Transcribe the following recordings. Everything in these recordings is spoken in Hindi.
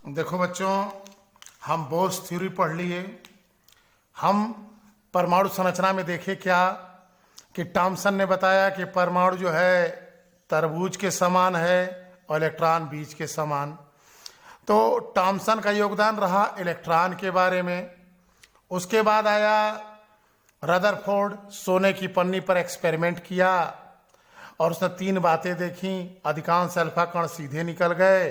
देखो बच्चों, हम बोर्स थ्योरी पढ़ लिए। हम परमाणु संरचना में देखे क्या कि टॉमसन ने बताया कि परमाणु जो है तरबूज के समान है और इलेक्ट्रॉन बीज के समान। तो टॉमसन का योगदान रहा इलेक्ट्रॉन के बारे में। उसके बाद आया रदरफोर्ड, सोने की पन्नी पर एक्सपेरिमेंट किया और उसने 3 बातें देखी। अधिकांश अल्फा कण सीधे निकल गए,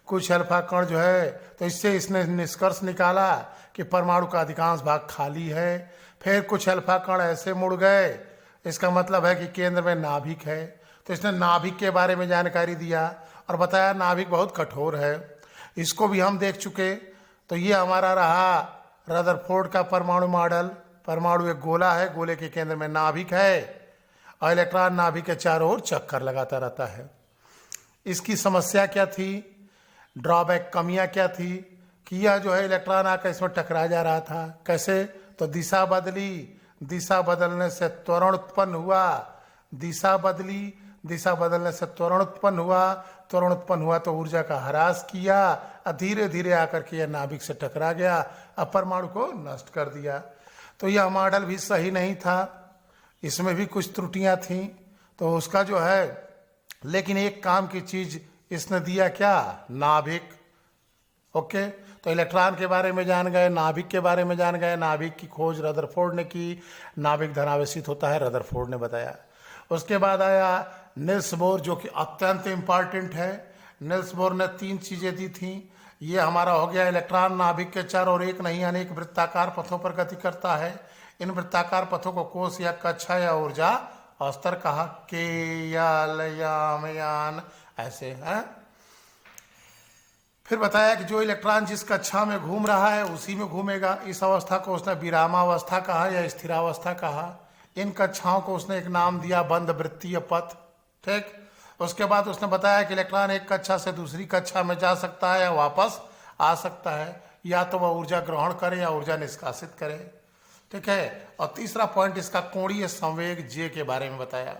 कुछ अल्फा कण जो है, तो इससे इसने निष्कर्ष निकाला कि परमाणु का अधिकांश भाग खाली है। फिर कुछ अल्फा कण ऐसे मुड़ गए, इसका मतलब है कि केंद्र में नाभिक है। तो इसने नाभिक के बारे में जानकारी दिया और बताया नाभिक बहुत कठोर है, इसको भी हम देख चुके। तो ये हमारा रहा रदरफोर्ड का परमाणु मॉडल। परमाणु एक गोला है, गोले के केंद्र में नाभिक है और इलेक्ट्रॉन नाभिक के चारों ओर चक्कर लगाता रहता है। इसकी समस्या क्या थी, ड्रॉबैक, कमियां क्या थी कि यह जो है इलेक्ट्रॉन आकर इसमें टकरा जा रहा था। कैसे, तो दिशा बदली, दिशा बदलने से त्वरण उत्पन्न हुआ, दिशा बदली, दिशा बदलने से त्वरण उत्पन्न हुआ, त्वरण उत्पन्न हुआ तो ऊर्जा का ह्रास किया और धीरे धीरे आकर के यह नाभिक से टकरा गया और परमाणु को नष्ट कर दिया। तो यह मॉडल भी सही नहीं था, इसमें भी कुछ त्रुटियां थीं। तो उसका जो है, लेकिन एक काम की चीज इसने दिया, क्या, नाभिक। ओके, तो इलेक्ट्रॉन के बारे में जान गए, नाभिक के बारे में जान गए। नाभिक की खोज रदरफोर्ड ने की, नाभिक धनावेशित होता है, रदरफोर्ड ने बताया। उसके बाद आया निल्स बोर, जो कि अत्यंत इंपॉर्टेंट है। निल्स बोर ने 3 चीजें दी थी। ये हमारा हो गया, इलेक्ट्रॉन नाभिक के चारों ओर एक नहीं अनेक वृत्ताकार पथों पर गति करता है। इन वृत्ताकार पथों को कोश या कक्षा या ऊर्जा स्तर कहा, के या लयाम यान, ऐसे है। फिर बताया कि जो इलेक्ट्रॉन जिस कक्षा में घूम रहा है उसी में घूमेगा। इस अवस्था को उसने विरामावस्था कहा या स्थिरावस्था कहा। इन कक्षाओं को उसने एक नाम दिया, बंद वृत्तीय पथ। ठीक, उसके बाद उसने बताया कि इलेक्ट्रॉन एक कक्षा से दूसरी कक्षा में जा सकता है या वापस आ सकता है, या तो वह ऊर्जा ग्रहण करे या ऊर्जा निष्कासित करे। ठीक है, और तीसरा पॉइंट इसका कोणीय संवेग जे के बारे में बताया।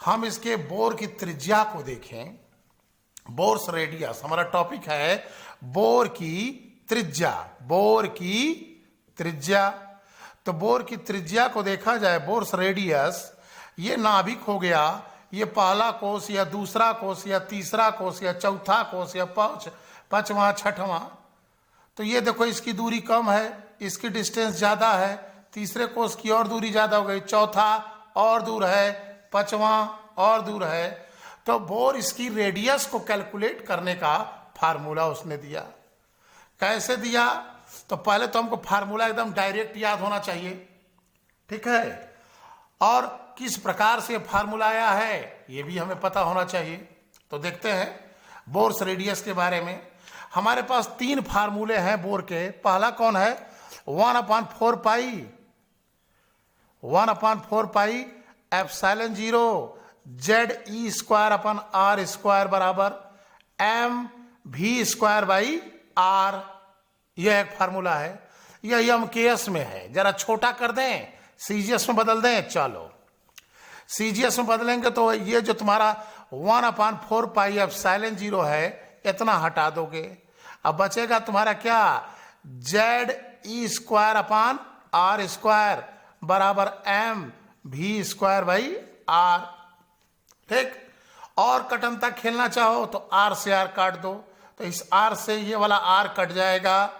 हम इसके बोर की त्रिज्या को देखें, बोर्स रेडियस हमारा टॉपिक है, बोर की त्रिज्या, बोर की त्रिज्या। तो बोर की त्रिज्या को देखा जाए, बोर्स रेडियस, ये नाभिक हो गया, ये पहला कोष या दूसरा कोष या तीसरा कोष या चौथा कोष या पांचवा छठवां। तो ये देखो इसकी दूरी कम है, इसकी डिस्टेंस ज्यादा है, तीसरे कोष की और दूरी ज्यादा हो गई, चौथा और दूर है, पांचवा और दूर है। तो बोर इसकी रेडियस को कैलकुलेट करने का फार्मूला उसने दिया। कैसे दिया, तो पहले तो हमको फार्मूला एकदम डायरेक्ट याद होना चाहिए। ठीक है, और किस प्रकार से फार्मूला आया है ये भी हमें पता होना चाहिए। तो देखते हैं बोर्स रेडियस के बारे में। हमारे पास 3 फार्मूले हैं बोर के। पहला कौन है, 1/4 पाई, 1/4 पाई एप्सिलॉन 0 ZE² बराबर mv²/r। यह एक फार्मूला है। यह हम केएस में है, जरा छोटा कर दें, सीजीएस में बदल दें। चलो सीजीएस में बदलेंगे तो ये जो तुम्हारा 1/4 पाई एप्सिलॉन 0 है, इतना हटा दोगे, अब बचेगा तुम्हारा क्या, ZE²/r² बराबर mv²/r। ठीक, और कटनता खेलना चाहो तो r से r काट दो, तो इस r से ये वाला r कट जाएगा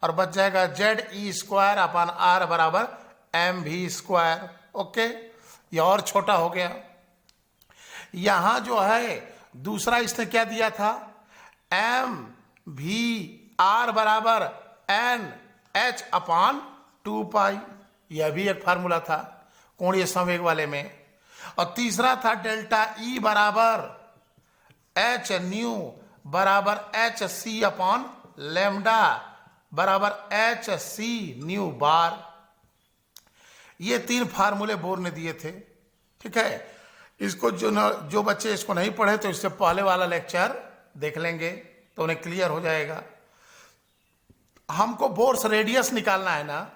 और बच जाएगा ZE²/r बराबर mv²। ओके, ये और छोटा हो गया। यहां जो है दूसरा इसने क्या दिया था, mvr बराबर NH/2 पाई। यह भी एक फार्मूला था कोणीय संवेग वाले में। और तीसरा था डेल्टा E बराबर h न्यू बराबर hc/λ बराबर hc न्यू बार। ये 3 फार्मूले बोर ने दिए थे। ठीक है, इसको जो बच्चे इसको नहीं पढ़े तो इससे पहले वाला लेक्चर देख लेंगे तो उन्हें क्लियर हो जाएगा। हमको बोर्स रेडियस निकालना है ना,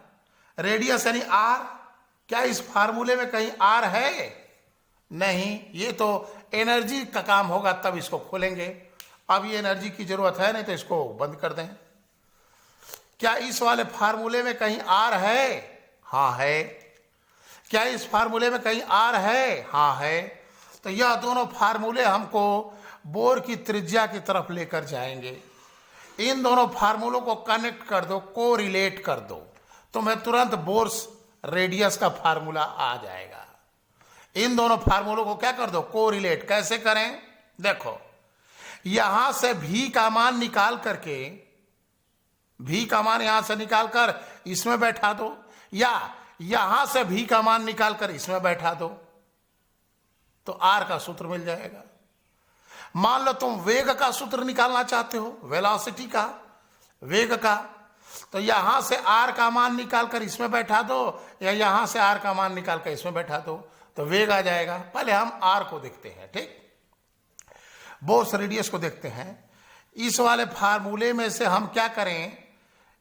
रेडियस यानी r। क्या इस फार्मूले में कहीं r है? नहीं, ये तो एनर्जी का काम होगा तब इसको खोलेंगे। अब ये एनर्जी की जरूरत है नहीं तो इसको बंद कर दें। क्या इस वाले फार्मूले में कहीं आर है? हाँ है। क्या इस फार्मूले में कहीं आर है? हाँ है। तो यह दोनों फार्मूले हमको बोर की त्रिज्या की तरफ लेकर जाएंगे। इन दोनों फार्मूलों को कनेक्ट कर दो, को रिलेट कर दो, तुम्हें तुरंत बोर्स रेडियस का फार्मूला आ जाएगा। इन दोनों फार्मूलों को क्या कर दो, को रिलेट। कैसे करें? देखो, यहां से भी का मान निकाल करके, भी का मान यहां से निकाल कर इसमें बैठा दो, या यहां से भी का मान निकाल कर इसमें बैठा दो, तो आर का सूत्र मिल जाएगा। मान लो तुम वेग का सूत्र निकालना चाहते हो, वेलोसिटी का, वेग का, तो यहां से आर का मान निकाल कर इसमें बैठा दो, या यहां से आर का मान निकाल कर इसमें बैठा दो, तो वेग आ जाएगा। पहले हम आर को देखते हैं, ठीक, बोर्स रेडियस को देखते हैं। इस वाले फार्मूले में से हम क्या करें,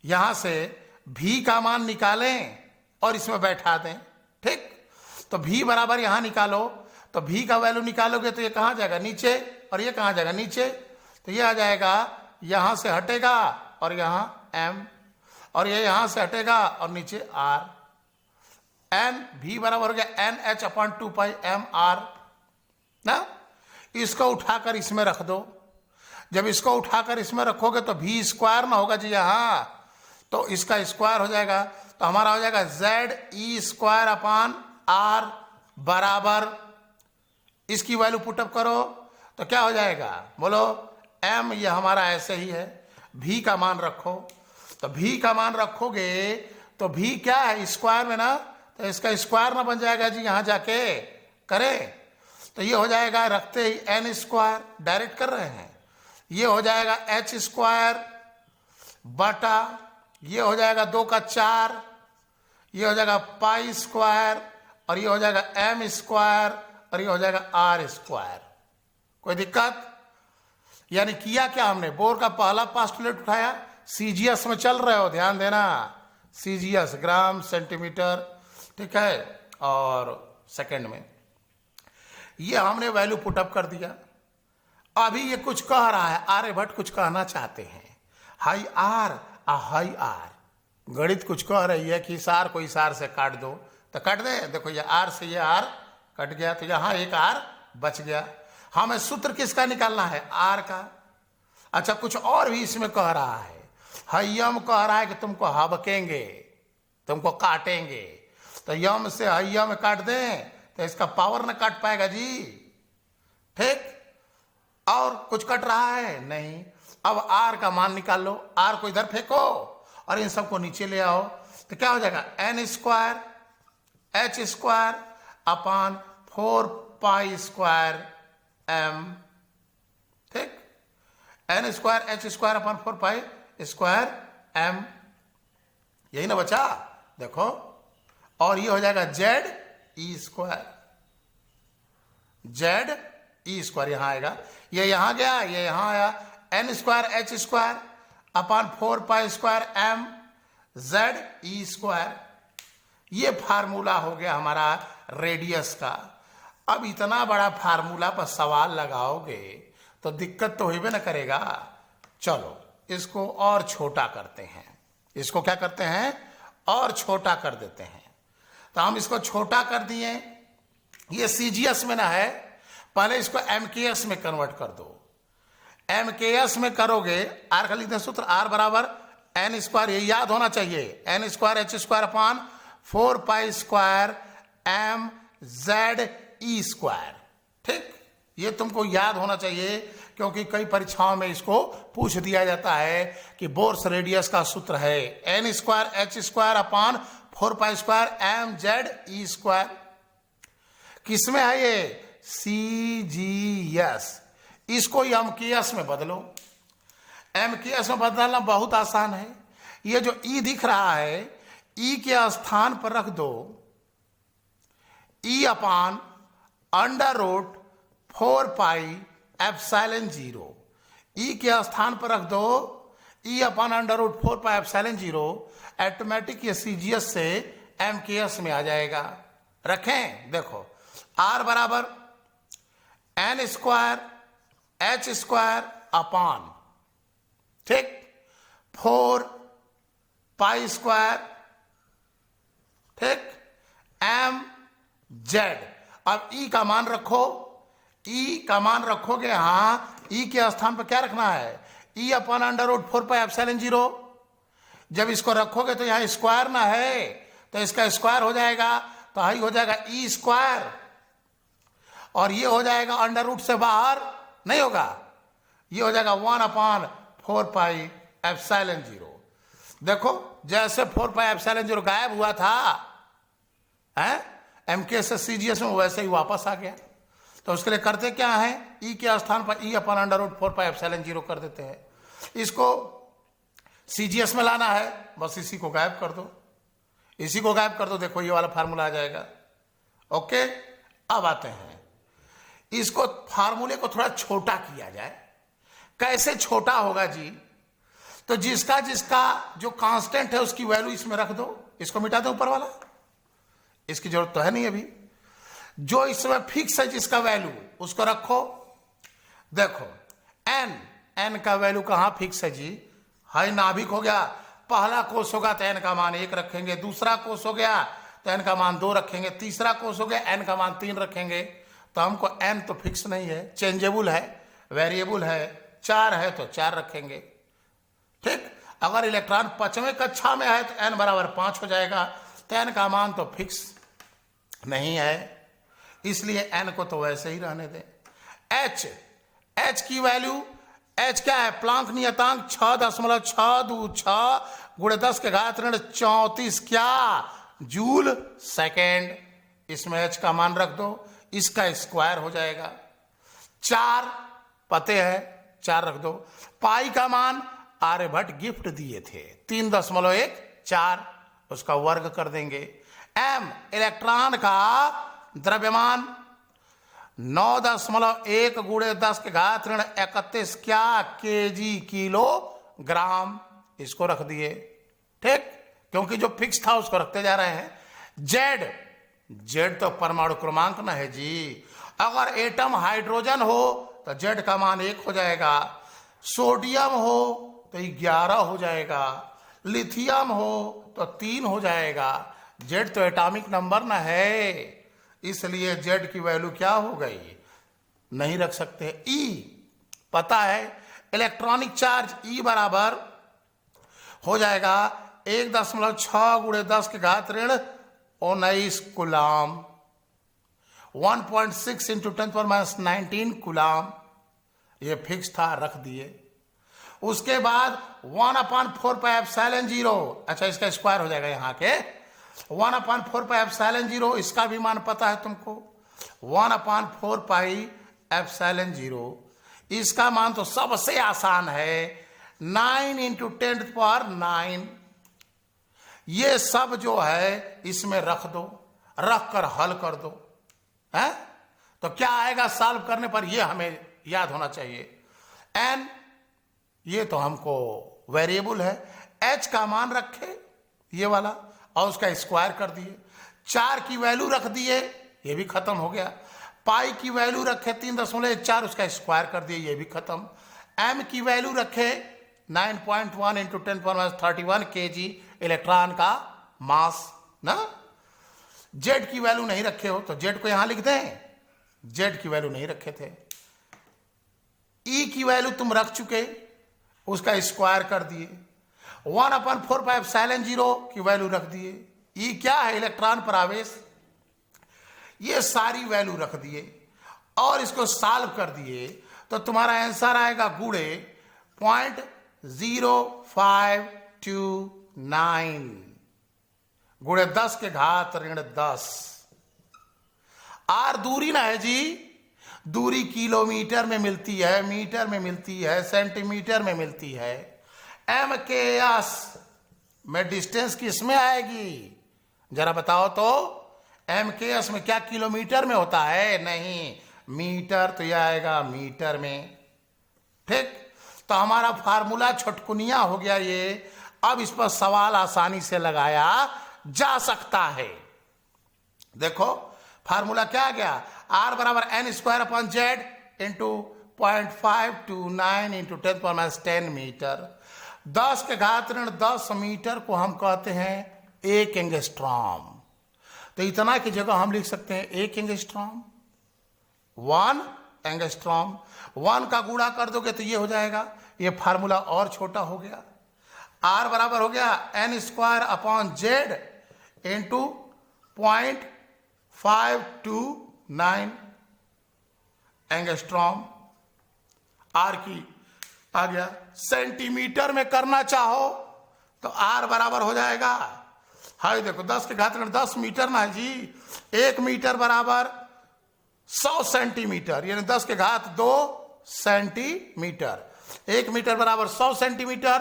यहां से भी का मान निकालें और इसमें बैठा दें, ठीक। तो भी बराबर यहां निकालो, तो भी का वैल्यू निकालोगे तो ये कहां जाएगा, नीचे, और ये कहां जाएगा, नीचे। तो ये आ जाएगा, यहां से हटेगा और यहां m, और ये यहां से हटेगा और नीचे r। n भी बराबर हो गया NH/2πmr ना। इसको उठाकर इसमें रख दो। जब इसको उठाकर इसमें रखोगे तो भी स्क्वायर ना होगा जी यहां, तो इसका स्क्वायर हो जाएगा, तो हमारा हो जाएगा ZE² बराबर, इसकी वैल्यू पुटअप करो तो क्या हो जाएगा, बोलो। m ये हमारा ऐसे ही है, भी का मान रखो, तो भी का मान रखोगे तो भी क्या है, स्क्वायर में ना, तो इसका स्क्वायर ना बन जाएगा जी यहां जाके करें, तो ये हो जाएगा, रखते ही n², डायरेक्ट कर रहे हैं, ये हो जाएगा h² बटा, ये हो जाएगा 2 का 4, ये हो जाएगा π², और ये हो जाएगा m², और ये हो जाएगा r²। कोई दिक्कत? यानी किया क्या हमने, बोर का पहला पास्टुलेट उठाया, सीजीएस में चल रहे हो, ध्यान देना, सीजीएस ग्राम सेंटीमीटर, ठीक है, और सेकंड में, ये हमने वैल्यू पुटअप कर दिया। अभी ये कुछ कह रहा है, आर्यभट्ट कुछ कहना चाहते हैं, हाई आर हाई आर, गणित कुछ कह रही है कि इस आर को इस आर से काट दो, तो काट दे, देखो ये आर से ये आर कट गया, तो यहां एक आर बच गया। हमें सूत्र किसका निकालना है, आर का। अच्छा, कुछ और भी इसमें कह रहा है, हयम कह रहा है कि तुमको हबकेंगे, तुमको काटेंगे, तो यम से हयम काट दें तो इसका पावर न काट पाएगा जी, ठीक। और कुछ कट रहा है नहीं। अब आर का मान निकाल लो, आर को इधर फेंको और इन सबको नीचे ले आओ, तो क्या हो जाएगा, n² h² अपान 4π² m, ठीक, n² h² अपान 4π² m, यही ना बचा, देखो। और ये हो जाएगा ZE², ZE² यहां आएगा, ये यहां गया, ये यहां आया, n² h² अपान 4π² m ZE²। ये फार्मूला हो गया हमारा रेडियस का। अब इतना बड़ा फार्मूला पर सवाल लगाओगे तो दिक्कत तो होइबे ना करेगा। चलो इसको और छोटा करते हैं, इसको क्या करते हैं, और छोटा कर देते हैं। तो हम इसको छोटा कर दिए, ये सीजीएस में ना है, पहले इसको एमकेएस में कन्वर्ट कर दो। एमकेएस में करोगे, आर का लिखते सूत्र, आर बराबर n², ये याद होना चाहिए, n² h² अपान 4π² m ZE², ठीक, ये तुमको याद होना चाहिए, क्योंकि कई परीक्षाओं में इसको पूछ दिया जाता है कि बोर्स रेडियस का सूत्र है n² h² अपान 4π² m ZE²। किसमें है ये, CGS। इसको एमकेएस में बदलो। एमकेएस में बदलना बहुत आसान है। ये जो ई दिख रहा है, ई के स्थान पर रख दो ई अपान √4πε0। ई के स्थान पर रख दो ई अपान √4πε0। ऑटोमेटिक ये सीजीएस से एमकेएस में आ जाएगा। रखें, देखो, आर बराबर n² h² अपॉन, ठीक, 4 पाई स्क्वायर, ठीक, एम जेड। अब ई का मान रखो, ई का मान रखोगे, हां, ई के स्थान पर क्या रखना है, e upon under root 4 pi epsilon 0। जब इसको रखोगे तो यहां स्क्वायर ना है, तो इसका स्क्वायर हो जाएगा, तो हाई हो जाएगा ई स्क्वायर, और ये हो जाएगा अंडर रूट से बाहर नहीं होगा, ये हो जाएगा 1 अपॉन 4 पाई एप्सिलॉन 0। देखो जैसे 4 पाई एप्सिलॉन 0 गायब हुआ था एमके से सीजीएस में, वैसे ही वापस आ गया। तो उसके लिए करते क्या है, ई के स्थान पर ई अपन अंडर रूट 4 पाई एप्सिलॉन 0 कर देते हैं। इसको सीजीएस में लाना है, बस इसी को गायब कर दो, इसी को गायब कर दो, देखो ये वाला फार्मूला आ जाएगा। ओके, अब आते हैं, इसको फार्मूले को थोड़ा छोटा किया जाए। कैसे छोटा होगा जी, तो जिसका जिसका जो कांस्टेंट है उसकी वैल्यू इसमें रख दो, इसको मिटा दो ऊपर वाला, इसकी जरूरत तो है नहीं अभी। जो इसमें फिक्स है जिसका वैल्यू उसको रखो। देखो एन का वैल्यू कहां फिक्स है जी, हाई नाभिक हो गया, पहला कोष होगा तो एन का मान 1 रखेंगे, दूसरा कोष हो गया तो एन का मान 2 रखेंगे, तीसरा कोष हो गया एन का मान 3 रखेंगे। तो हमको एन तो फिक्स नहीं है, चेंजेबल है, वेरिएबल है, 4 है तो 4 रखेंगे, ठीक। अगर इलेक्ट्रॉन 5वें कक्षा में है तो एन बराबर 5 हो जाएगा, तो एन का मान तो फिक्स नहीं है, इसलिए एन को तो वैसे ही रहने दें। एच की वैल्यू, एच क्या है, प्लांक नियतांक 6.626 गुणे 10 के घात ऋण 34 क्या जूल सेकेंड। इसमें एच का मान रख दो, इसका स्क्वायर हो जाएगा। 4 पते है, 4 रख दो। पाई का मान आर्यभट्ट गिफ्ट दिए थे 3.14, उसका वर्ग कर देंगे। एम इलेक्ट्रॉन का द्रव्यमान 9.1 गुणे 10 के घात ऋण 31 क्या केजी किलोग्राम, इसको रख दिए, ठीक, क्योंकि जो फिक्स था उसको रखते जा रहे हैं। जेड तो परमाणु क्रमांक न है जी, अगर एटम हाइड्रोजन हो तो जेड का मान 1 हो जाएगा, सोडियम हो तो 11 हो जाएगा, लिथियम हो तो 3 हो जाएगा। जेड तो एटॉमिक नंबर न है, इसलिए जेड की वैल्यू क्या हो गई, नहीं रख सकते। ई पता है, इलेक्ट्रॉनिक चार्ज ई बराबर हो जाएगा 1.6 गुणे 10 के घात ऋण 19 कूलाम, 1.6 इंटू 10⁻19 कूलाम, ये फिक्स था, रख दिए। उसके बाद 1/4 पाई एप्सिलॉन 0, अच्छा इसका स्क्वायर हो जाएगा यहाँ के 1/4 पाई एप्सिलॉन 0, इसका भी मान पता है तुमको, 1/4 पाई एप्सिलॉन 0, इसका मान तो सबसे आसान है 9 इंटू 10⁹। ये सब जो है इसमें रख दो, रख कर हल कर दो, है तो क्या आएगा सॉल्व करने पर, ये हमें याद होना चाहिए। एन ये तो हमको वेरिएबल है, एच का मान रखे ये वाला और उसका स्क्वायर कर दिए, 4 की वैल्यू रख दिए, ये भी खत्म हो गया। पाई की वैल्यू रखे 3.4, उसका स्क्वायर कर दिए, ये भी खत्म। एम की वैल्यू रखे 9.1 इंटू 10⁻31 केजी इलेक्ट्रॉन का मास ना। जेड की वैल्यू नहीं रखे हो तो जेड को यहां लिख दें, जेड की वैल्यू नहीं रखे थे। ई की वैल्यू तुम रख चुके, उसका स्क्वायर कर दिए। 1/4 पाई एप्सिलॉन 0 की वैल्यू रख दिए। ई क्या है, इलेक्ट्रॉन पर आवेश, ये सारी वैल्यू रख दिए और इसको सॉल्व कर दिए तो तुम्हारा आंसर आएगा गुणे 0.0529 गुणे 10 के घात ऋण 10। आर दूरी ना है जी, दूरी किलोमीटर में मिलती है, मीटर में मिलती है, सेंटीमीटर में मिलती है। एम के एस में डिस्टेंस किस में आएगी जरा बताओ तो। एम के एस में क्या किलोमीटर में होता है, नहीं, मीटर, तो यह आएगा मीटर में, ठीक। तो हमारा फार्मूला छटकुनिया हो गया ये। अब इस पर सवाल आसानी से लगाया जा सकता है। देखो फार्मूला क्या आ गया, आर बराबर n square upon z into 0.529 into 10⁻10 metre. 10 के घात ऋण 10 मीटर को हम कहते हैं 1 एंगस्ट्रॉम। तो इतना की जगह हम लिख सकते हैं 1 एंगस्ट्रॉम, 1 एंगस्ट्रॉम। 1 का गुणा कर दोगे तो ये हो जाएगा, ये फार्मूला और छोटा हो गया। R बराबर हो गया n² z into 0.529 angstrom. R की आ गया। सेंटीमीटर में करना चाहो तो R बराबर हो जाएगा, हाय देखो 10 के घात ऋण 10 मीटर ना जी, 1 मीटर बराबर 100 सेंटीमीटर, यानी 10 के घात 2 सेंटीमीटर। 1 मीटर बराबर 100 सेंटीमीटर,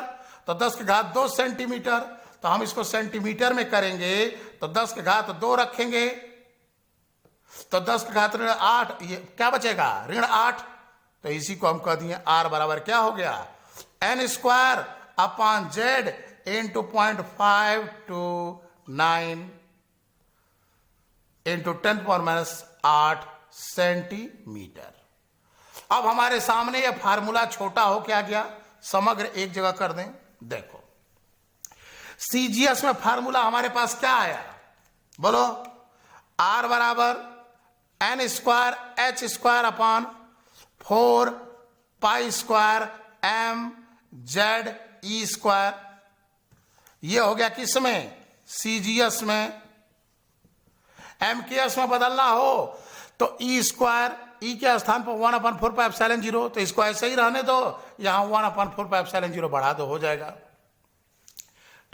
तो 10 के घात 2 सेंटीमीटर। तो हम इसको सेंटीमीटर में करेंगे तो 10 के घात 2 रखेंगे, तो 10 के घात ऋण 8, ये क्या बचेगा ऋण 8। तो इसी को हम कह दिए R बराबर क्या हो गया n² इंटू 0.529 इंटू 10⁻8 सेंटीमीटर। अब हमारे सामने यह फार्मूला छोटा हो क्या गया, समग्र एक जगह कर दें। देखो CGS में फार्मूला हमारे पास क्या आया, बोलो। R बराबर n² h² 4 π² mz e²। ये हो गया किस में, CGS में। MKS में बदलना हो तो e², e के स्थान पर 1/4πε0, तो इसको ऐसे ही रहने दो, यहां 1/4πε0 बढ़ा दो, हो जाएगा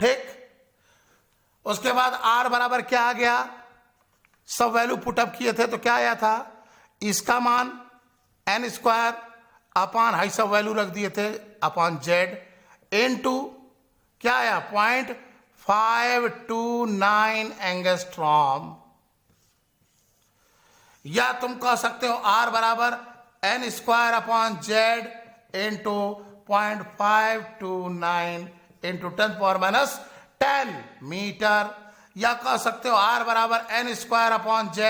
ठीक। उसके बाद R बराबर क्या आ गया, सब वैल्यू पुटअप किए थे तो क्या आया था, इसका मान n² अपान हाई सब वैल्यू रख दिए थे अपान z इनटू क्या आया 0.529 एंगस्ट्रॉम। या तुम कह सकते हो R बराबर n² अपान z इंटू 0.529 इंटू 10⁻10 मीटर। या कह सकते हो R बराबर n² अपान z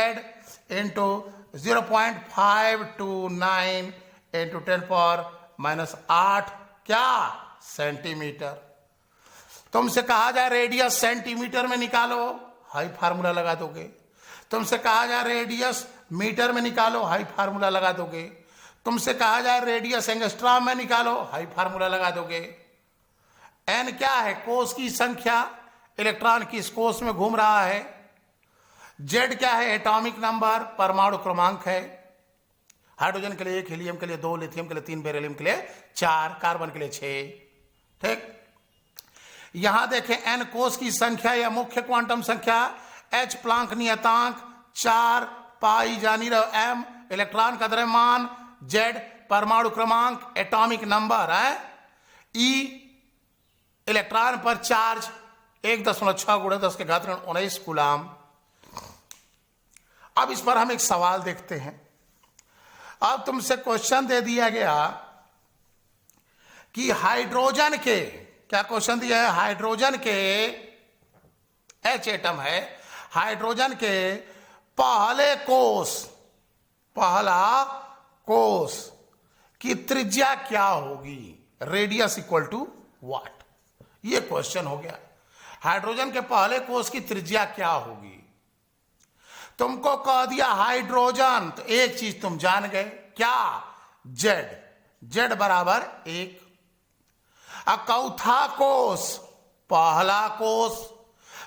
इंटू 0.529 इंटू 10⁻8 क्या सेंटीमीटर। तुमसे कहा जाए रेडियस सेंटीमीटर में निकालो, हाई फार्मूला लगा दोगे। तुमसे कहा जाए रेडियस मीटर में निकालो, हाई फार्मूला लगा दोगे। तुमसे कहा जाए रेडियस एंगस्ट्रॉम में निकालो, हाई फार्मूला लगा दोगे। n क्या है, कोष की संख्या, इलेक्ट्रॉन किस कोष में घूम रहा है। z क्या है, एटॉमिक नंबर, परमाणु क्रमांक है। हाइड्रोजन के लिए 1, हीलियम के लिए 2, लिथियम के लिए 3, बेरिलियम के लिए 4, कार्बन के लिए 6 ठीक। यहां देखें n कोष की संख्या या मुख्य क्वांटम संख्या, h प्लांक नियतांक, 4 पाई जानी रहो m इलेक्ट्रॉन का द्रव्यमान, z परमाणु क्रमांक एटॉमिक नंबर है, e इलेक्ट्रॉन पर चार्ज 1.6 × 10⁻19 कूलाम। अब इस पर हम एक सवाल देखते हैं। अब तुमसे क्वेश्चन दे दिया गया कि हाइड्रोजन के, क्या क्वेश्चन दिया है, हाइड्रोजन के H एटम है, हाइड्रोजन के पहले कोष, पहला कोष की त्रिज्या क्या होगी, रेडियस इक्वल टू व्हाट। ये क्वेश्चन हो गया, हाइड्रोजन के पहले कोष की त्रिज्या क्या होगी। तुमको कह दिया हाइड्रोजन, तो एक चीज तुम जान गए, क्या, z बराबर 1। चौथा कोष, पहला कोष,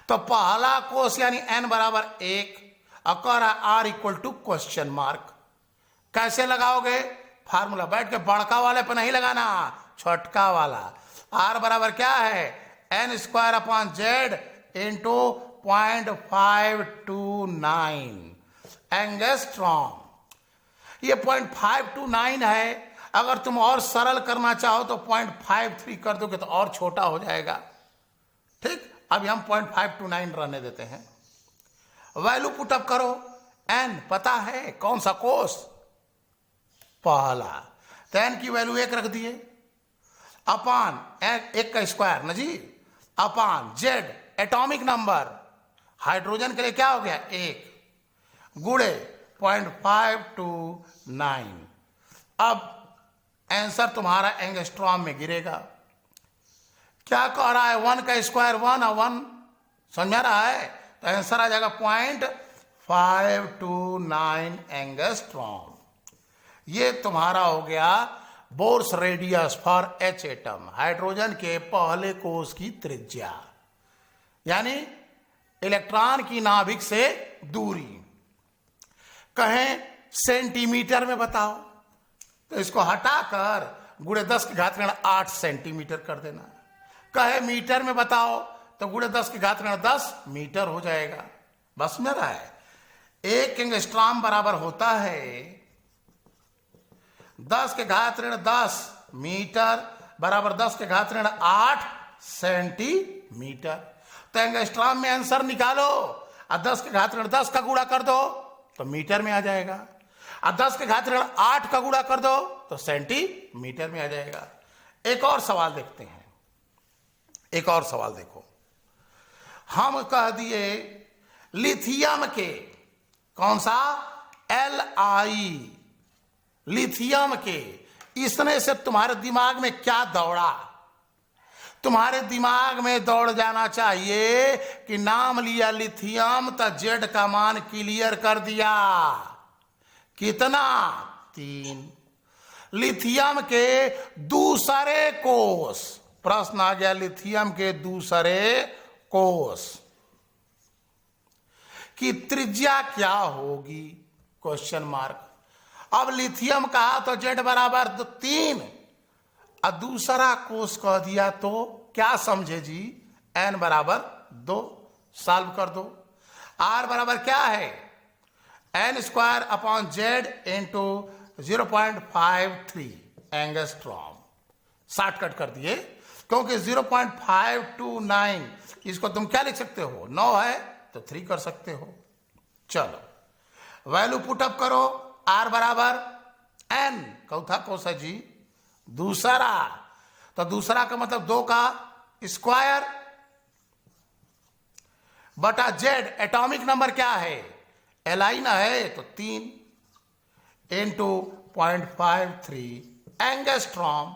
तो पहला कोष यानी n बराबर 1। और r equal to question mark. कैसे लगाओगे, फार्मूला बैठ के बड़का वाले पर नहीं लगाना, छोटका वाला। r बराबर क्या है, n² अपान z इंटू 0.529 एंगस्ट्रॉम। ये 0.529 है, अगर तुम और सरल करना चाहो तो 0.53 कर दोगे तो और छोटा हो जाएगा ठीक। अभी हम 0.529 रहने देते हैं। वैल्यू पुटअप करो, n पता है कौन सा कोष, पहला, तो n की वैल्यू 1 रख दिए, अपान 1 का स्क्वायर ना जी, अपान z एटॉमिक नंबर, हाइड्रोजन के लिए क्या हो गया 1 गुणे 0.529। अब आंसर तुम्हारा एंगस्ट्रॉम में गिरेगा। क्या कह रहा है, 1 का स्क्वायर 1 और 1 समझ में आ रहा है, तो आंसर आ जाएगा 0.529 एंगस्ट्रॉम। ये तुम्हारा हो गया Bohr's radius for H atom, hydrogen के पहले कोष की त्रिज्या, यानी इलेक्ट्रॉन की नाभिक से दूरी। कहें सेंटीमीटर में बताओ, तो इसको हटाकर गुणे 10 की घात ऋण 8 सेंटीमीटर कर देना। कहे मीटर में बताओ, तो गुणे 10 की घात ऋण 10 मीटर हो जाएगा। बस में रहा है, 1 एंगस्ट्रॉम बराबर होता है 10 के घात ऋण 10 मीटर बराबर 10 के घात ऋण 8 सेंटीमीटर। तो एंगस्ट्रॉम में आंसर निकालो और 10 के घात ऋण 10 का गुणा कर दो तो मीटर में आ जाएगा, और 10 के घात ऋण 8 का गुणा कर दो तो सेंटीमीटर में आ जाएगा। एक और सवाल देखते हैं, एक और सवाल देखो। हम कह दिए लिथियम के, कौन सा, Li, लिथियम के, इसने से तुम्हारे दिमाग में क्या दौड़ा? तुम्हारे दिमाग में दौड़ जाना चाहिए कि नाम लिया लिथियम तो जेड का मान क्लियर कर दिया। कितना? 3। लिथियम के दूसरे कोष, प्रश्न आ गया लिथियम के दूसरे कोष की त्रिज्या क्या होगी, क्वेश्चन मार्क। अब लिथियम कहा तो जेड बराबर 3 और दूसरा कोष कह दिया तो क्या समझे जी, n बराबर 2, सॉल्व कर दो। r बराबर क्या है, n square upon z into 0.53 angstrom. Shortcut कर दिए, क्योंकि 0.529 इसको तुम क्या लिख सकते हो, 9 है तो 3 कर सकते हो। चलो वैल्यू पुटअप करो, r बराबर n, चौथा कोष है जी, दूसरा, तो दूसरा का मतलब 2 का स्क्वायर बटा जेड, एटॉमिक नंबर क्या है, Li ना है तो 3 इंटू 0.53 एंगस्ट्रॉम।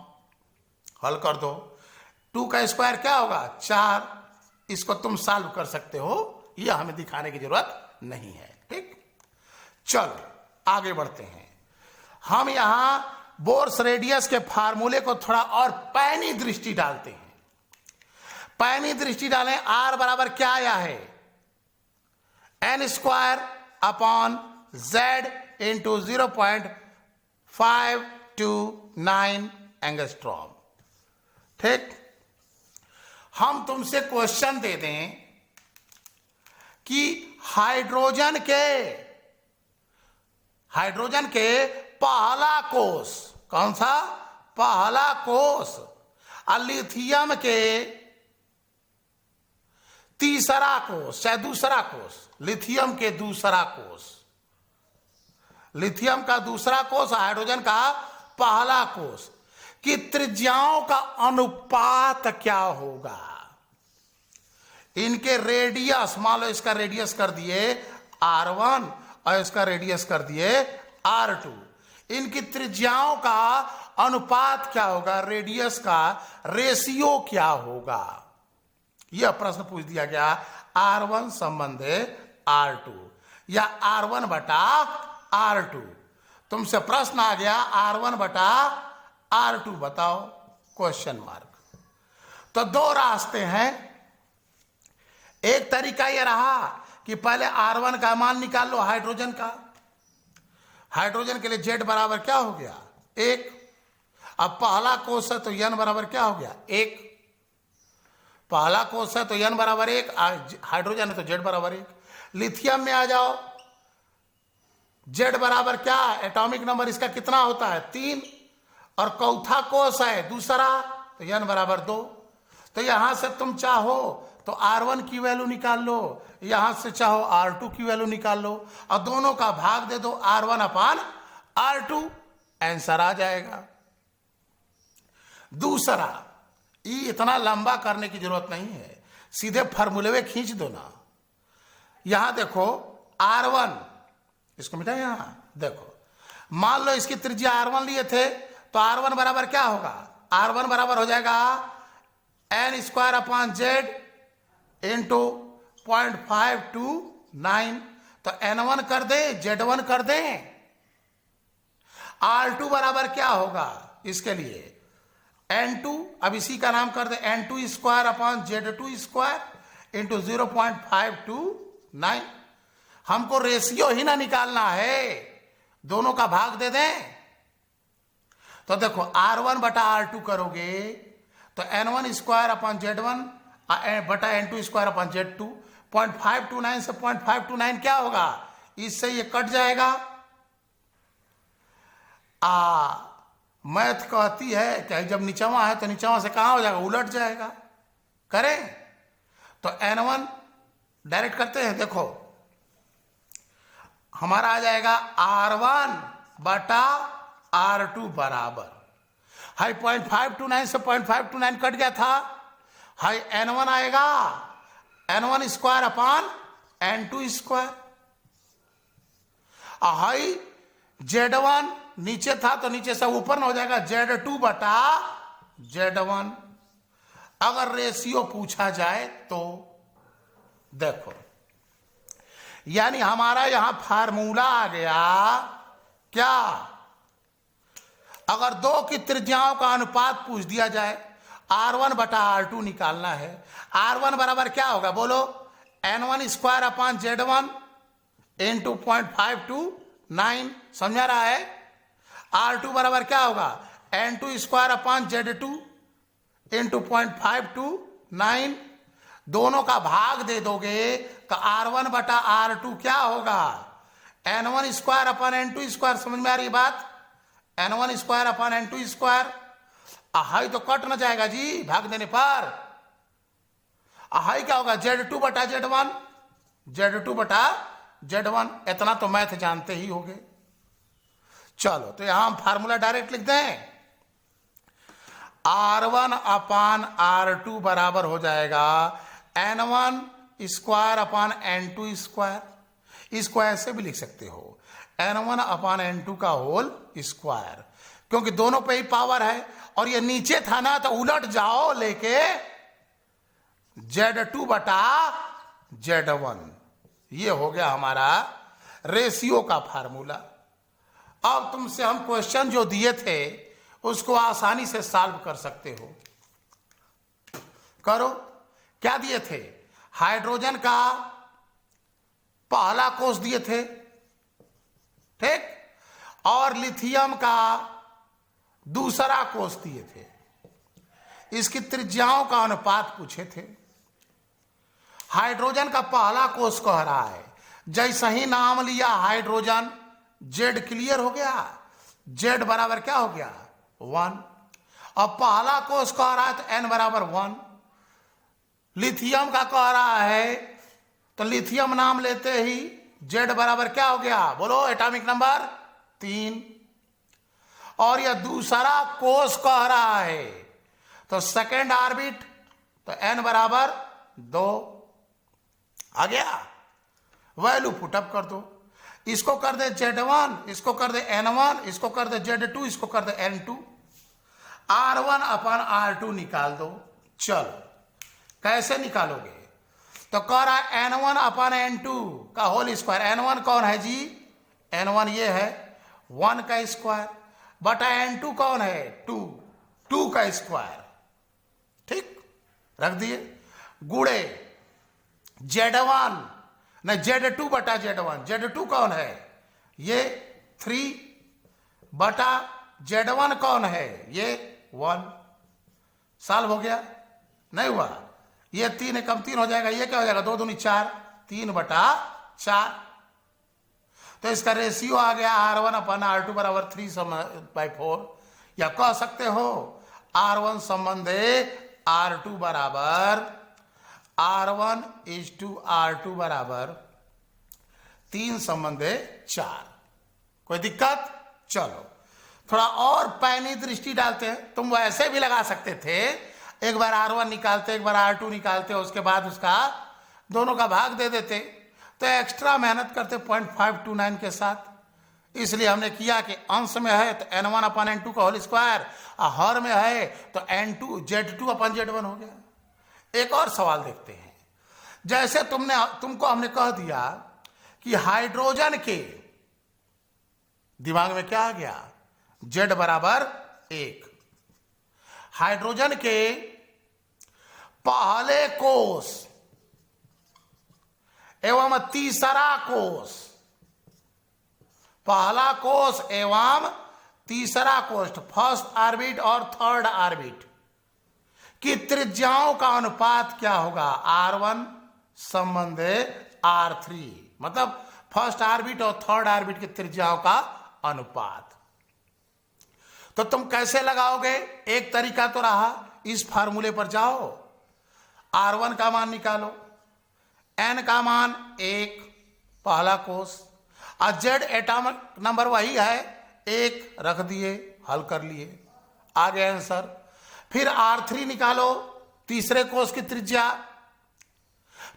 हल कर दो, 2 का स्क्वायर क्या होगा, 4। इसको तुम सॉल्व कर सकते हो, यह हमें दिखाने की जरूरत नहीं है। ठीक, चलो आगे बढ़ते हैं। हम यहां बोर्स रेडियस के फार्मूले को थोड़ा और पैनी दृष्टि डालते हैं। पैनी दृष्टि डालें, r बराबर क्या आया है, n square upon z into 0.529 angstrom. ठीक, हम तुमसे क्वेश्चन दे दें कि हाइड्रोजन के पहला कोष, कौन सा, पहला कोष, और लिथियम के तीसरा कोष चाहे दूसरा कोष, लिथियम के दूसरा कोष, लिथियम का दूसरा कोष, हाइड्रोजन का पहला कोष की त्रिज्याओं का अनुपात क्या होगा। इनके रेडियस, मान लो इसका रेडियस कर दिए r1 और इसका रेडियस कर दिए r2, इनकी त्रिज्याओं का अनुपात क्या होगा, रेडियस का रेशियो क्या होगा। यह प्रश्न पूछ दिया गया, r1 संबंधे r2 या r1 बटा r2। तुमसे प्रश्न आ गया r1 बटा r2 बताओ, क्वेश्चन मार्क। तो 2 रास्ते हैं। एक तरीका यह रहा कि पहले r1 का मान निकाल लो हाइड्रोजन का, हाइड्रोजन के लिए z बराबर क्या हो गया, 1। अब पहला कोष है तो n बराबर क्या हो गया, 1। पहला कोष है तो n बराबर 1, हाइड्रोजन है तो z बराबर 1। लिथियम में आ जाओ, z बराबर क्या, एटॉमिक नंबर इसका कितना होता है, 3, और चौथा कोष है दूसरा तो n बराबर 2। तो यहां से तुम चाहो तो r1 की वैल्यू निकाल लो, यहां से चाहो r2 की वैल्यू निकाल लो, और दोनों का भाग दे दो r1 अपान r2, आंसर आ जाएगा। दूसरा, ये इतना लंबा करने की जरूरत नहीं है, सीधे फार्मूले में खींच दो ना। यहां देखो r1, इसको मिटा, यहां देखो, मान लो इसकी त्रिज्या r1 लिए थे तो R1 बराबर क्या होगा? R1 बराबर हो जाएगा n square upon z into 0.529। तो n1 कर दे, z1 कर दे। R2 बराबर क्या होगा इसके लिए? n2, अब इसी का नाम कर दे n2 square upon z2 square into 0.529। हमको रेशियो ही ना निकालना है, दोनों का भाग दे दें। तो देखो R1 बटा R2 करोगे तो n1 स्क्वायर अपॉन z1 बटा n2 स्क्वायर अपॉन z2। 0.529 से 0.529 क्या होगा? इससे ये कट जाएगा। मैथ कहती है कि जब नीचवा है तो नीचवा से कहां हो जाएगा? उलट जाएगा। करें तो n1 डायरेक्ट करते हैं। देखो हमारा आ जाएगा R1 बटा R2 बराबर, हाई 0.529 से 0.529 कट गया था, हाई n1 आएगा n1 square upon n2 square, high z1 नीचे था तो नीचे से ऊपर ना हो जाएगा z2 बटा z1। अगर रेशियो पूछा जाए तो देखो, यानी हमारा यहां फार्मूला आ गया क्या? अगर दो की त्रिज्याओं का अनुपात पूछ दिया जाए, R1 बटा R2 निकालना है। R1 बराबर क्या होगा बोलो? n1 square upon z1 into 0.529। समझा रहा है? R2 बराबर क्या होगा? n2 square upon z2 into 0.529। दोनों का भाग दे दोगे तो R1 बटा R2 क्या होगा? n1 square upon n2 square. समझ में आ रही बात? n1 square upon n2 square. High तो कट ना जाएगा जी भाग देने पर। हाई क्या होगा? z2 बटा z1, z2 बटा z1। इतना तो मैथ जानते ही होगे। चलो तो यहां हम फार्मूला डायरेक्ट लिख दें। R1 अपान R2 बराबर हो जाएगा n1 square upon n2 square. इसको ऐसे भी लिख सकते हो, n1 अपान n2 का होल स्क्वायर, क्योंकि दोनों पे ही पावर है। और ये नीचे था ना तो उलट जाओ लेके z2 बटा z1। ये हो गया हमारा रेशियो का फार्मूला। अब तुमसे हम क्वेश्चन जो दिए थे उसको आसानी से सॉल्व कर सकते हो। करो। क्या दिए थे? हाइड्रोजन का पहला कोष दिए थे, ठीक, और लिथियम का दूसरा कोष दिए थे। इसकी त्रिज्याओं का अनुपात पूछे थे। हाइड्रोजन का पहला कोष कह रहा है, जैसे ही नाम लिया हाइड्रोजन, जेड क्लियर हो गया। जेड बराबर क्या हो गया? 1। अब पहला कोष कह रहा है तो n बराबर 1। लिथियम का कह रहा है तो लिथियम नाम लेते ही जेड बराबर क्या हो गया? बोलो एटॉमिक नंबर 3। और यह दूसरा कोष कह रहा है तो सेकेंड ऑर्बिट, तो n बराबर 2 आ गया। वैल्यू पुटअप कर दो। इसको कर दे z1, इसको कर दे n1, इसको कर दे z2, इसको कर दे n2। R1 अपन R2 निकाल दो। चलो कैसे निकालोगे? तो कह रहा है n1 अपन n2 का होल स्क्वायर। n1 कौन है जी? n1 ये है 1 का स्क्वायर, बटा n2 कौन है? 2 का स्क्वायर। ठीक, रख दिए। गुड़े z1 न z2 बटा z1। z2 कौन है? ये 3 बटा z1 कौन है? ये 1। सॉल्व हो गया? नहीं हुआ? ये 3 एकम 3 हो जाएगा। ये क्या हो जाएगा? 2 दूनी 4, 3 बटा 4। तो इसका रेशियो आ गया R1 अपन R2 बराबर 3/4। या कह सकते हो R1 संबंधे R2 बराबर R1 R2 बराबर 3 संबंधे 4। कोई दिक्कत? चलो थोड़ा और पैनी दृष्टि डालते हैं। तुम वैसे भी लगा सकते थे, एक बार R1 निकालते, एक बार R2 निकालते, उसके बाद उसका दोनों का भाग दे देते, तो एक्स्ट्रा मेहनत करते 0.529 के साथ। इसलिए हमने किया कि अंश में है तो n1 अपन n2 का होल स्क्वायर, और हर में है तो n2 z2 अपन z1 हो गया। एक और सवाल देखते हैं। जैसे तुमको हमने कह दिया कि हाइड्रोजन के दिमाग में क्या आ गया, z बराबर 1। हाइड्रोजन के पहले कोष एवं तीसरा कोष, पहला कोष एवं तीसरा कोष, फर्स्ट ऑर्बिट और थर्ड ऑर्बिट की त्रिज्याओं का अनुपात क्या होगा, r1 संबंधे r3, मतलब फर्स्ट ऑर्बिट और थर्ड ऑर्बिट की त्रिज्याओं का अनुपात। तो तुम कैसे लगाओगे, एक तरीका तो रहा, इस फार्मूले पर जाओ, r1 का मान निकालो, n का मान 1 पहला कोष, और z एटॉमिक नंबर वही है 1, रख दिए, हल कर लिए, आ गया आंसर। फिर r3 निकालो, तीसरे कोष की त्रिज्या,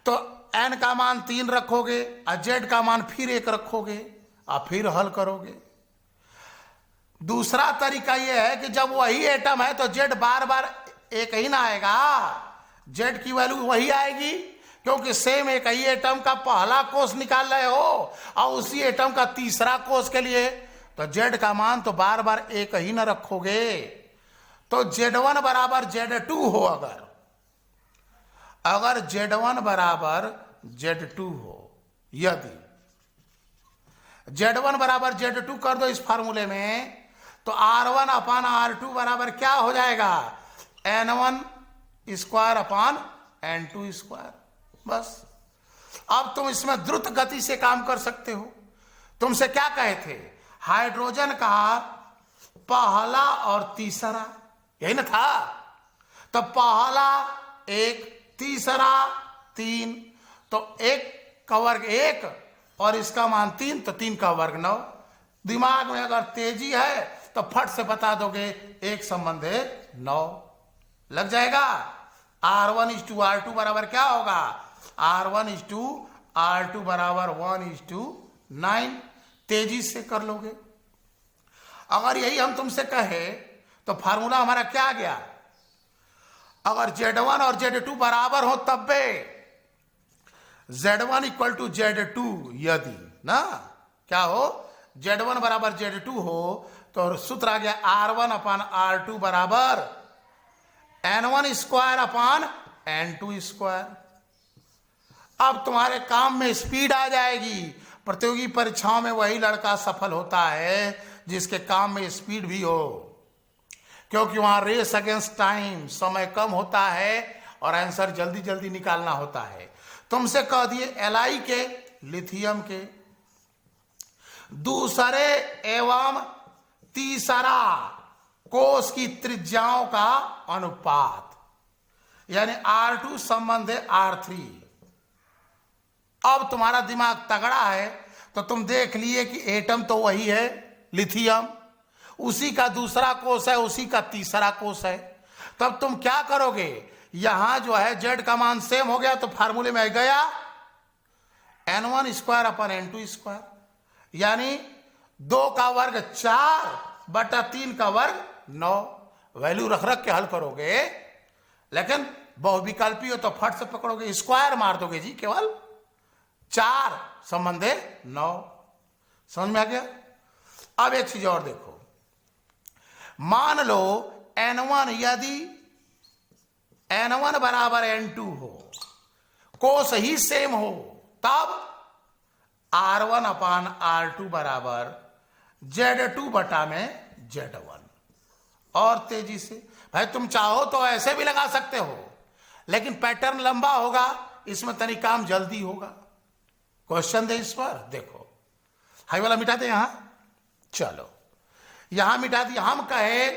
तो n का मान 3 रखोगे और z का मान फिर 1 रखोगे और फिर हल करोगे। दूसरा तरीका यह है कि जब वही एटम है तो z बार बार एक ही ना आएगा, z की वैल्यू वही आएगी, क्योंकि सेम एक ही एटम का पहला कोष निकाल रहे हो और उसी एटम का तीसरा कोष के लिए, तो z का मान तो बार बार एक ही ना रखोगे। तो z1 बराबर z2 हो, अगर z1 बराबर z2 हो, यदि z1 बराबर z2 कर दो इस फार्मूले में, तो r1 अपान r2 बराबर क्या हो जाएगा, n1 square upon n2 square. बस अब तुम इसमें द्रुत गति से काम कर सकते हो। तुमसे क्या कहे थे, हाइड्रोजन का पहला और तीसरा, यही ना था, तो पहला 1, तीसरा 3, तो 1 का वर्ग 1 और इसका मान 3, तो 3 का वर्ग 9। दिमाग में अगर तेजी है तो फट से बता दोगे, 1 संबंधे 9 लग जाएगा। r1:r2 बराबर क्या होगा, r1:r2 बराबर 1:9, तेजी से कर लोगे। अगर यही हम तुमसे कहे तो फार्मूला हमारा क्या आ गया, अगर z1 और z2 बराबर हो तब बे z1 = z2, यदि ना क्या हो, z1 बराबर z2 हो, तो सूत्र आ गया r1 अपान r2 बराबर n1 square upon n2 square. अब तुम्हारे काम में स्पीड आ जाएगी। प्रतियोगी परीक्षाओं में वही लड़का सफल होता है जिसके काम में स्पीड भी हो, क्योंकि वहां रेस अगेंस्ट टाइम, समय कम होता है और आंसर जल्दी जल्दी निकालना होता है। तुमसे कह दिए Li के, लिथियम के दूसरे एवं तीसरा कोष की त्रिज्याओं का अनुपात, यानी r2 संबंधे r3। अब तुम्हारा दिमाग तगड़ा है तो तुम देख लिए कि एटम तो वही है लिथियम, उसी का दूसरा कोष है, उसी का तीसरा कोष है। तब तुम क्या करोगे, यहां जो है z का मान सेम हो गया तो फार्मूले में गया n1 square upon n2 square, यानी 2 का वर्ग 4 बटा 3 का वर्ग 9। वैल्यू रख रख के हल करोगे, लेकिन बहुविकल्पी हो तो फट से पकड़ोगे, स्क्वायर मार दोगे जी, केवल 4 संबंधे 9। समझ में आ गया। अब एक चीज और देखो, मान लो n1 यदि n1 बराबर n2 हो, कोष ही सेम हो, तब r1 अपान r2 बराबर z2 बटा में z1। और तेजी से भाई तुम चाहो तो ऐसे भी लगा सकते हो, लेकिन पैटर्न लंबा होगा, इसमें तनी काम जल्दी होगा। क्वेश्चन दे इस पर, देखो हाई वाला मिटा दे, यहां चलो यहां मिटा दिया। हम कहे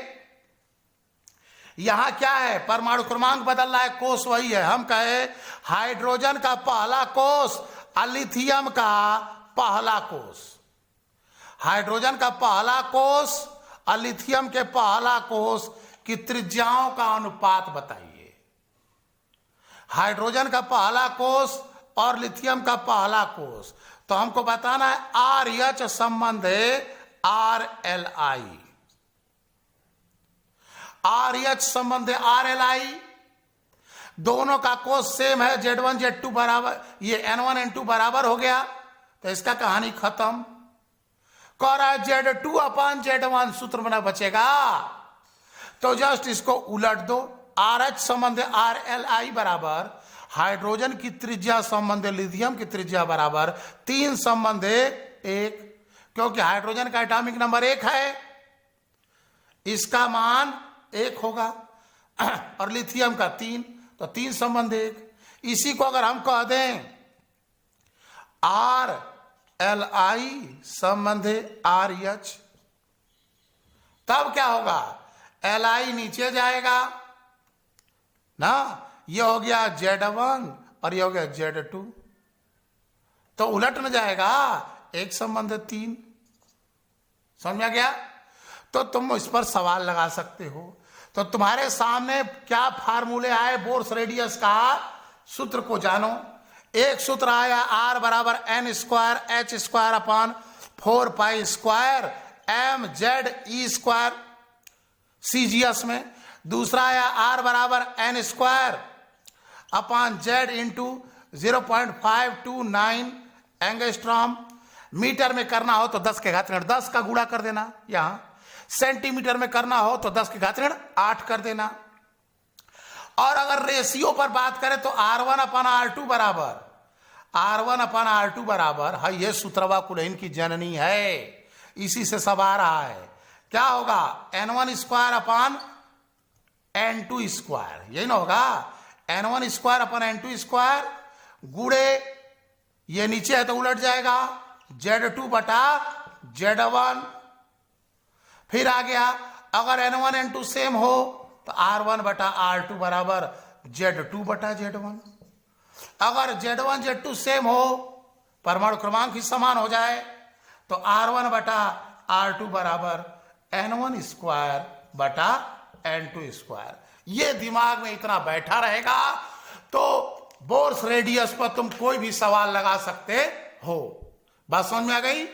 यहां क्या है, परमाणु क्रमांक बदल रहा है, कोष वही है। हम कहे हाइड्रोजन का पहला कोष और लिथियम का पहला कोष, हाइड्रोजन का पहला कोष और लिथियम के पहला कोष की त्रिज्याओं का अनुपात बताइए। हाइड्रोजन का पहला कोष और लिथियम का पहला कोष, तो हमको बताना है RH संबंधे RLI, RH संबंध है RLI, दोनों का कोस सेम है, Z1 Z2 बराबर, ये N1 N2 बराबर हो गया, तो इसका कहानी खत्म। कह रहा है Z2 अपन Z1 सूत्र में ना बचेगा, तो जस्ट इसको उलट दो। RH संबंध RLI बराबर हाइड्रोजन की त्रिज्या संबंध लिथियम की त्रिज्या बराबर 3 संबंध 1, क्योंकि हाइड्रोजन का एटॉमिक नंबर 1 है, इसका मान 1 होगा, और लिथियम का 3, तो 3 संबंध 1। इसी को अगर हम कह दें RLI संबंध RH, तब क्या होगा, Li नीचे जाएगा ना, ये हो गया Z1 और ये हो गया Z2, तो उलट न जाएगा, 1 संबंध 3। समझ में आ गया? तो तुम इस पर सवाल लगा सकते हो। तो तुम्हारे सामने क्या फार्मूले आए बोर्स रेडियस का, सूत्र को जानो। एक सूत्र आया R बराबर N square H square upon 4 pi square MZE square CGS में। दूसरा आया R बराबर N square upon Z into 0.529 angstrom. Metre में करना हो तो 10 के घात ऋण 10 का गुणा कर देना, यहां सेंटीमीटर में करना हो तो 10 के घात ऋण 8 कर देना। और अगर रेशियो पर बात करें तो R1 अपान R2 बराबर हाँ, ये सूत्रवा कुलहीन की जननी है, इसी से सब आ रहा है। क्या होगा, N1 square upon N2 square, यही ना होगा, N1 square upon N2 square गुणे, ये नीचे है तो उलट जाएगा, Z2 बटा Z1। फिर आ गया, अगर N1 N2 सेम हो तो R1 बटा R2 बराबर Z2 बटा Z1। अगर Z1 Z2 सेम हो, परमाणु क्रमांक ही समान हो जाए, तो R1 बटा R2 बराबर N1 स्क्वायर बटा N2 स्क्वायर। ये दिमाग में इतना बैठा रहेगा तो बोर्स रेडियस पर तुम कोई भी सवाल लगा सकते हो। बात समझ में आ गई?